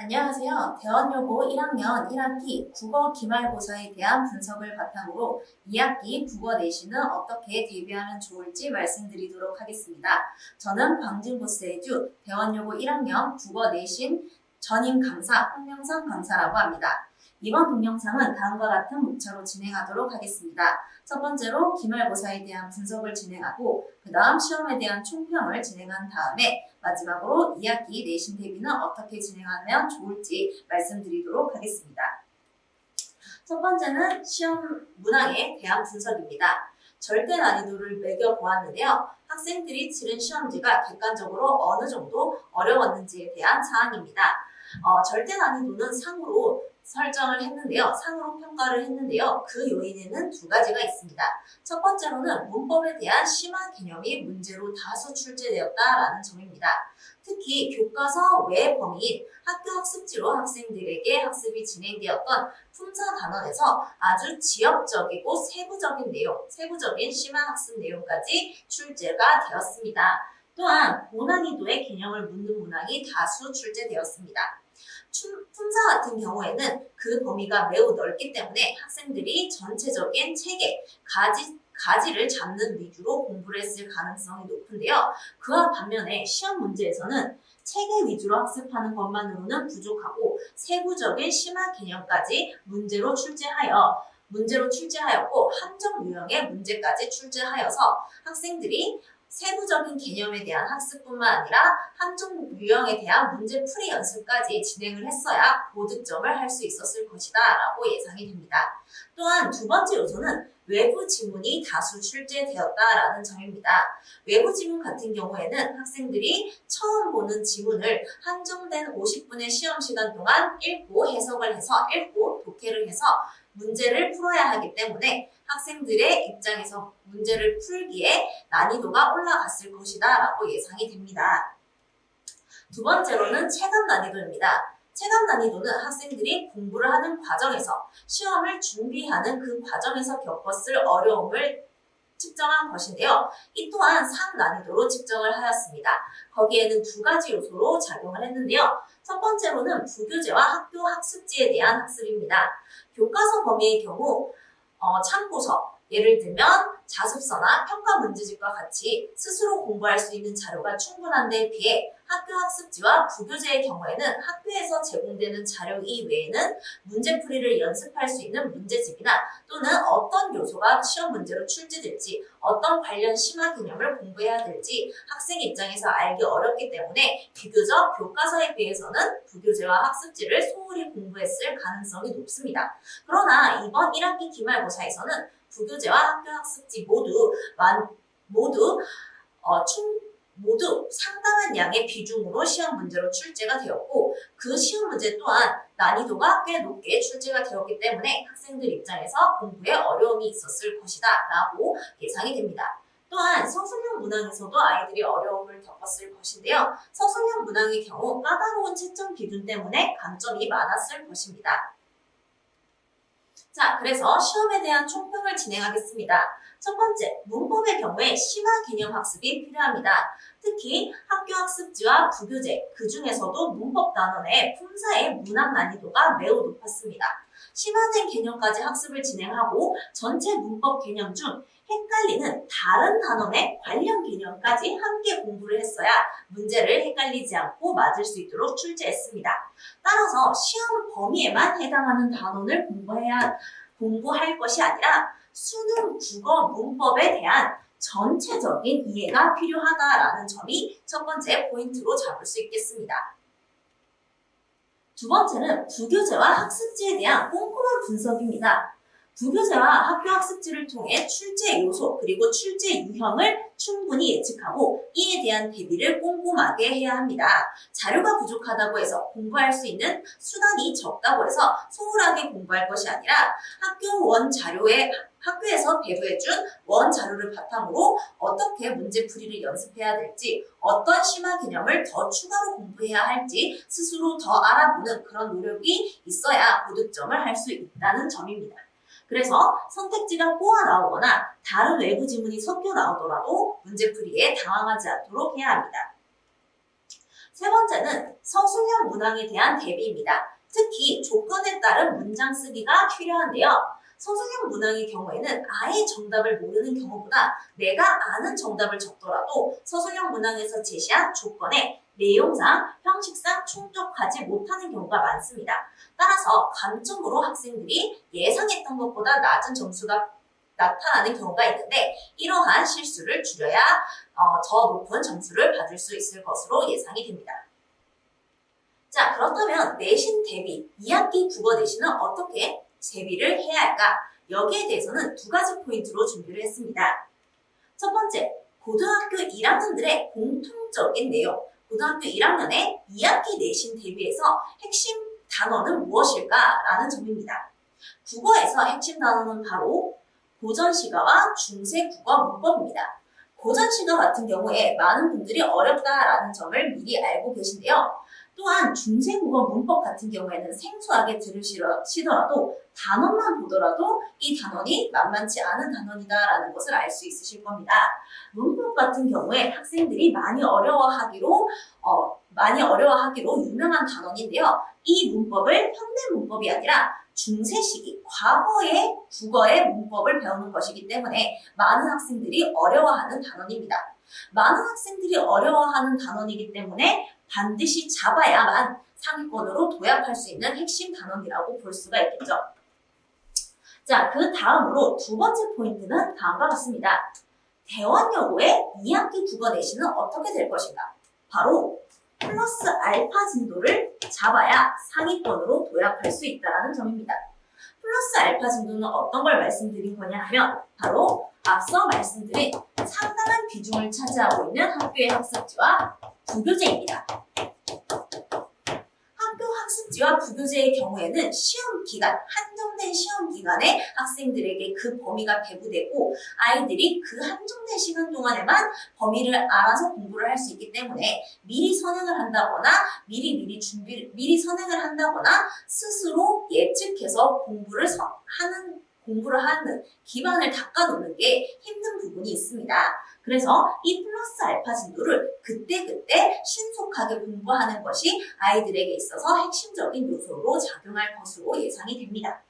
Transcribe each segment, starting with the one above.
안녕하세요. 대원여고 1학년 1학기 국어 기말고사에 대한 분석을 바탕으로 2학기 국어 내신은 어떻게 대비하면 좋을지 말씀드리도록 하겠습니다. 저는 광진고스에듀 대원여고 1학년 국어 내신 전임 강사 황명선 강사라고 합니다. 이번 동영상은 다음과 같은 목차로 진행하도록 하겠습니다. 첫 번째로 기말고사에 대한 분석을 진행하고 그 다음 시험에 대한 총평을 진행한 다음에 마지막으로 2학기 내신 대비는 어떻게 진행하면 좋을지 말씀드리도록 하겠습니다. 첫 번째는 시험 문항에 대한 분석입니다. 절대 난이도를 매겨보았는데요. 학생들이 치른 시험지가 객관적으로 어느 정도 어려웠는지에 대한 사항입니다. 절대 난이도는 상으로 설정을 했는데요. 상으로 평가를 했는데요. 그 요인에는 두 가지가 있습니다. 첫 번째로는 문법에 대한 심화 개념이 문제로 다수 출제되었다라는 점입니다. 특히 교과서 외 범위인 학교학습지로 학생들에게 학습이 진행되었던 품사 단원에서 아주 지역적이고 세부적인 심화 학습 내용까지 출제가 되었습니다. 또한 고난이도의 개념을 묻는 문항이 다수 출제되었습니다. 품사 같은 경우에는 그 범위가 매우 넓기 때문에 학생들이 전체적인 책의 가지를 잡는 위주로 공부를 했을 가능성이 높은데요. 그와 반면에 시험 문제에서는 책의 위주로 학습하는 것만으로는 부족하고 세부적인 심화 개념까지 문제로 출제하였고 함정 유형의 문제까지 출제하여서 학생들이 세부적인 개념에 대한 학습뿐만 아니라 함정 유형에 대한 문제풀이 연습까지 진행을 했어야 고득점을 할 수 있었을 것이다 라고 예상이 됩니다. 또한 두 번째 요소는 외부 지문이 다수 출제되었다라는 점입니다. 외부 지문 같은 경우에는 학생들이 처음 보는 지문을 한정된 50분의 시험 시간 동안 읽고 독해를 해서 문제를 풀어야 하기 때문에 학생들의 입장에서 문제를 풀기에 난이도가 올라갔을 것이다 라고 예상이 됩니다. 두 번째로는 체감 난이도입니다. 체감 난이도는 학생들이 공부를 하는 과정에서 시험을 준비하는 그 과정에서 겪었을 어려움을 측정한 것인데요. 이 또한 상 난이도로 측정을 하였습니다. 거기에는 두 가지 요소로 작용을 했는데요. 첫 번째로는 부교재와 학교 학습지에 대한 학습입니다. 교과서 범위의 경우 참고서, 예를 들면 자습서나 평가 문제집과 같이 스스로 공부할 수 있는 자료가 충분한 데에 비해 학교 학습지와 부교재의 경우에는 학교에서 제공되는 자료 이외에는 문제풀이를 연습할 수 있는 문제집이나 또는 어떤 요소가 시험 문제로 출제될지 어떤 관련 심화 개념을 공부해야 될지 학생 입장에서 알기 어렵기 때문에 비교적 교과서에 비해서는 부교재와 학습지를 소홀히 공부했을 가능성이 높습니다. 그러나 이번 1학기 기말고사에서는 부교재와 학교 학습지 모두 상당한 양의 비중으로 시험 문제로 출제가 되었고 그 시험 문제 또한 난이도가 꽤 높게 출제가 되었기 때문에 학생들 입장에서 공부에 어려움이 있었을 것이다 라고 예상이 됩니다. 또한 서술형 문항에서도 아이들이 어려움을 겪었을 것인데요. 서술형 문항의 경우 까다로운 채점 기준 때문에 감점이 많았을 것입니다. 자, 그래서 시험에 대한 총평을 진행하겠습니다. 첫 번째, 문법의 경우에 심화 개념 학습이 필요합니다. 특히 학교 학습지와 부교재, 그 중에서도 문법 단원의 품사의 문학 난이도가 매우 높았습니다. 심화된 개념까지 학습을 진행하고 전체 문법 개념 중 헷갈리는 다른 단원의 관련 개념까지 함께 공부를 했어야 문제를 헷갈리지 않고 맞을 수 있도록 출제했습니다. 따라서 시험 범위에만 해당하는 단원을 공부할 것이 아니라 수능 국어 문법에 대한 전체적인 이해가 필요하다라는 점이 첫 번째 포인트로 잡을 수 있겠습니다. 두 번째는 부교재와 학습지에 대한 꼼꼼한 분석입니다. 부교재와 학교 학습지를 통해 출제 요소 그리고 출제 유형을 충분히 예측하고 이에 대한 대비를 꼼꼼하게 해야 합니다. 자료가 부족하다고 해서 공부할 수 있는 수단이 적다고 해서 소홀하게 공부할 것이 아니라 학교에서 배부해준 원 자료를 바탕으로 어떻게 문제풀이를 연습해야 될지 어떤 심화 개념을 더 추가로 공부해야 할지 스스로 더 알아보는 그런 노력이 있어야 고득점을 할 수 있다는 점입니다. 그래서 선택지가 꼬아 나오거나 다른 외부 지문이 섞여 나오더라도 문제풀이에 당황하지 않도록 해야 합니다. 세 번째는 서술형 문항에 대한 대비입니다. 특히 조건에 따른 문장 쓰기가 필요한데요. 서술형 문항의 경우에는 아예 정답을 모르는 경우보다 내가 아는 정답을 적더라도 서술형 문항에서 제시한 조건에 내용상, 형식상 충족하지 못하는 경우가 많습니다. 따라서 감점으로 학생들이 예상했던 것보다 낮은 점수가 나타나는 경우가 있는데 이러한 실수를 줄여야 더 높은 점수를 받을 수 있을 것으로 예상이 됩니다. 자, 그렇다면 내신 대비, 2학기 국어 내신은 어떻게 대비를 해야 할까? 여기에 대해서는 두 가지 포인트로 준비를 했습니다. 첫 번째, 고등학교 1학년들의 공통적인 내용. 고등학교 1학년의 2학기 내신 대비에서 핵심 단어는 무엇일까라는 점입니다. 국어에서 핵심 단어는 바로 고전시가와 중세국어 문법입니다. 고전시가 같은 경우에 많은 분들이 어렵다라는 점을 미리 알고 계신데요. 또한 중세국어 문법 같은 경우에는 생소하게 들으시더라도 단어만 보더라도 이 단원이 만만치 않은 단원이다라는 것을 알 수 있으실 겁니다. 문법 같은 경우에 학생들이 많이 어려워하기로 유명한 단원인데요. 이 문법을 현대 문법이 아니라 중세 시기, 과거의 국어의 문법을 배우는 것이기 때문에 많은 학생들이 어려워하는 단원입니다. 많은 학생들이 어려워하는 단원이기 때문에 반드시 잡아야만 상위권으로 도약할 수 있는 핵심 단원이라고 볼 수가 있겠죠. 자, 그 다음으로 두 번째 포인트는 다음과 같습니다. 대원여고의 2학기 국어 내신은 어떻게 될 것인가? 바로 플러스 알파 진도를 잡아야 상위권으로 도약할 수 있다는 점입니다. 플러스 알파 진도는 어떤 걸 말씀드린 거냐 하면 바로 앞서 말씀드린 상당한 비중을 차지하고 있는 학교의 학습지와 부교재입니다. 학교 학습지와 부교재의 경우에는 시험 기간, 한정된 시험 기간에 학생들에게 그 범위가 배부되고 아이들이 그 한정된 시간 동안에만 범위를 알아서 공부를 할 수 있기 때문에 미리 선행을 한다거나 미리 선행을 한다거나 스스로 예측해서 공부를 하는 기반을 닦아놓는 게 힘든 부분이 있습니다. 그래서 이 플러스 알파 진도를 그때그때 신속하게 공부하는 것이 아이들에게 있어서 핵심적인 요소로 작용할 것으로 예상이 됩니다.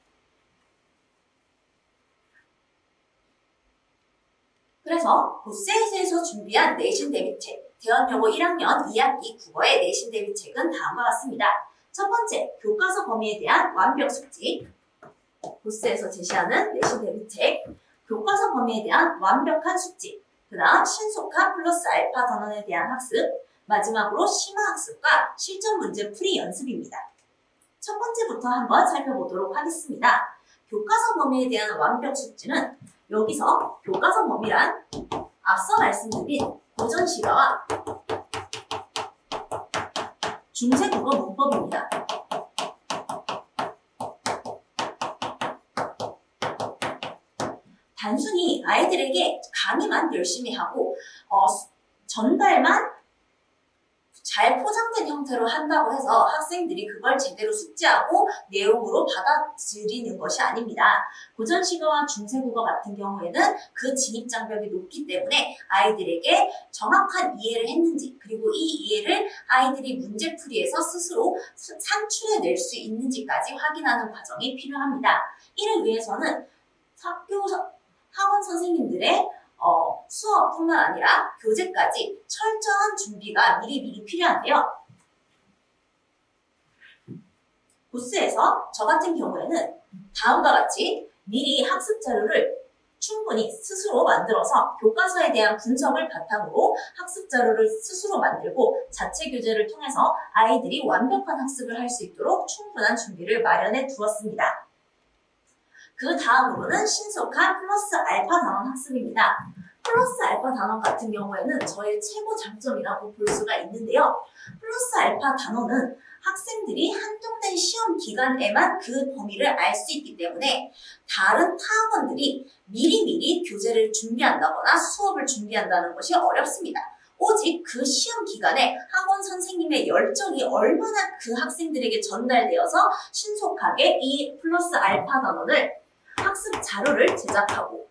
그래서 보세이즈에서 준비한 내신 대비책, 대원여고 1학년 2학기 국어의 내신 대비책은 다음과 같습니다. 첫 번째, 교과서 범위에 대한 완벽 숙지. 보스에서 제시하는 내신 대비책, 교과서 범위에 대한 완벽한 숙지, 그 다음 신속한 플러스 알파 단원에 대한 학습, 마지막으로 심화 학습과 실전 문제 풀이 연습입니다. 첫 번째부터 한번 살펴보도록 하겠습니다. 교과서 범위에 대한 완벽 숙지는 여기서 교과서 범위란 앞서 말씀드린 고전시가와 중세국어 문법입니다. 단순히 아이들에게 강의만 열심히 하고 전달만 잘 포장된 형태로 한다고 해서 학생들이 그걸 제대로 숙지하고 내용으로 받아들이는 것이 아닙니다. 고전시가와 중세국어 같은 경우에는 그 진입장벽이 높기 때문에 아이들에게 정확한 이해를 했는지 그리고 이 이해를 아이들이 문제풀이에서 스스로 산출해낼 수 있는지까지 확인하는 과정이 필요합니다. 이를 위해서는 학원 선생님들의 수업뿐만 아니라 교재까지 철저한 준비가 미리 필요한데요. 보스에서 저 같은 경우에는 다음과 같이 미리 학습 자료를 충분히 스스로 만들어서 교과서에 대한 분석을 바탕으로 학습 자료를 스스로 만들고 자체 교재를 통해서 아이들이 완벽한 학습을 할 수 있도록 충분한 준비를 마련해 두었습니다. 그 다음으로는 신속한 플러스 알파 단원 학습입니다. 플러스 알파 단원 같은 경우에는 저의 최고 장점이라고 볼 수가 있는데요. 플러스 알파 단원은 학생들이 한정된 시험 기간에만 그 범위를 알 수 있기 때문에 다른 타학원들이 미리 교재를 준비한다거나 수업을 준비한다는 것이 어렵습니다. 오직 그 시험 기간에 학원 선생님의 열정이 얼마나 그 학생들에게 전달되어서 신속하게 이 플러스 알파 단원을 학습 자료를 제작하고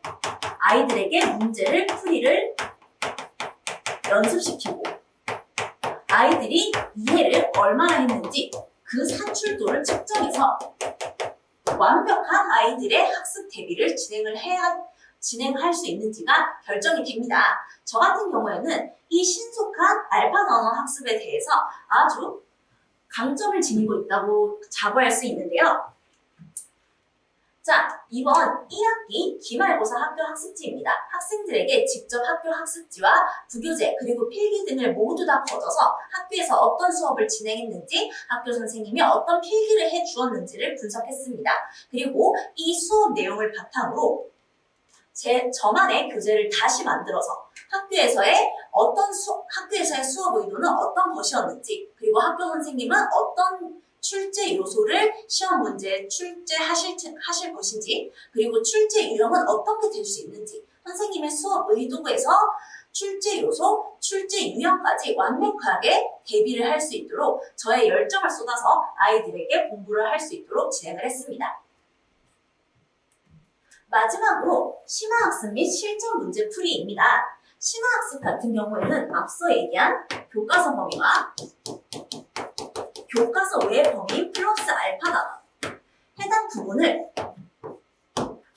아이들에게 풀이를 연습시키고 아이들이 이해를 얼마나 했는지 그 산출도를 측정해서 완벽한 아이들의 학습 대비를 진행할 수 있는지가 결정이 됩니다. 저 같은 경우에는 이 신속한 알파 단원 학습에 대해서 아주 강점을 지니고 있다고 자부할 수 있는데요. 자, 이번 1학기 기말고사 학교 학습지입니다. 학생들에게 직접 학교 학습지와 부교재 그리고 필기 등을 모두 다 거둬서 학교에서 어떤 수업을 진행했는지, 학교 선생님이 어떤 필기를 해주었는지를 분석했습니다. 그리고 이 수업 내용을 바탕으로 저만의 교재를 다시 만들어서 학교에서의 수업 의도는 어떤 것이었는지, 그리고 학교 선생님은 어떤 출제 요소를 시험 문제에 출제하실 것인지, 그리고 출제 유형은 어떻게 될 수 있는지, 선생님의 수업 의도에서 출제 요소, 출제 유형까지 완벽하게 대비를 할 수 있도록 저의 열정을 쏟아서 아이들에게 공부를 할 수 있도록 진행을 했습니다. 마지막으로 심화학습 및 실전 문제 풀이입니다. 심화학습 같은 경우에는 앞서 얘기한 교과서 범위와 교과서 외 범위 플러스 알파 단원, 해당 부분을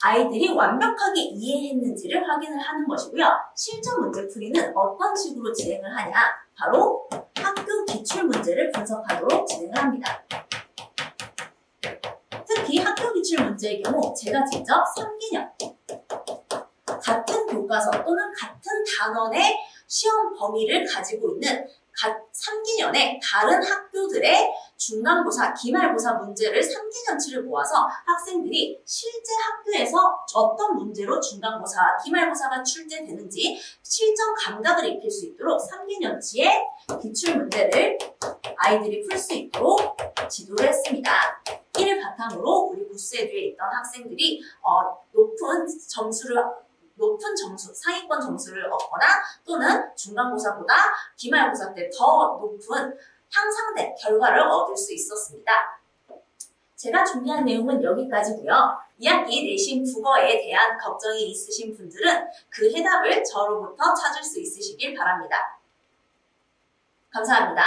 아이들이 완벽하게 이해했는지를 확인을 하는 것이고요. 실전 문제 풀이는 어떤 식으로 진행을 하냐? 바로 학교 기출 문제를 분석하도록 진행을 합니다. 특히 학교 기출 문제의 경우 제가 직접 3개년 같은 교과서 또는 같은 단원의 시험 범위를 가지고 있는 3개년의 다른 학교들의 중간고사, 기말고사 문제를 3개년치를 모아서 학생들이 실제 학교에서 어떤 문제로 중간고사, 기말고사가 출제되는지 실전 감각을 익힐 수 있도록 3개년치의 기출 문제를 아이들이 풀 수 있도록 지도를 했습니다. 이를 바탕으로 우리 부스에듀에 있던 학생들이 높은 점수, 상위권 점수를 얻거나 또는 중간고사보다 기말고사 때 더 높은 향상된 결과를 얻을 수 있었습니다. 제가 준비한 내용은 여기까지고요. 2학기 내신 국어에 대한 걱정이 있으신 분들은 그 해답을 저로부터 찾을 수 있으시길 바랍니다. 감사합니다.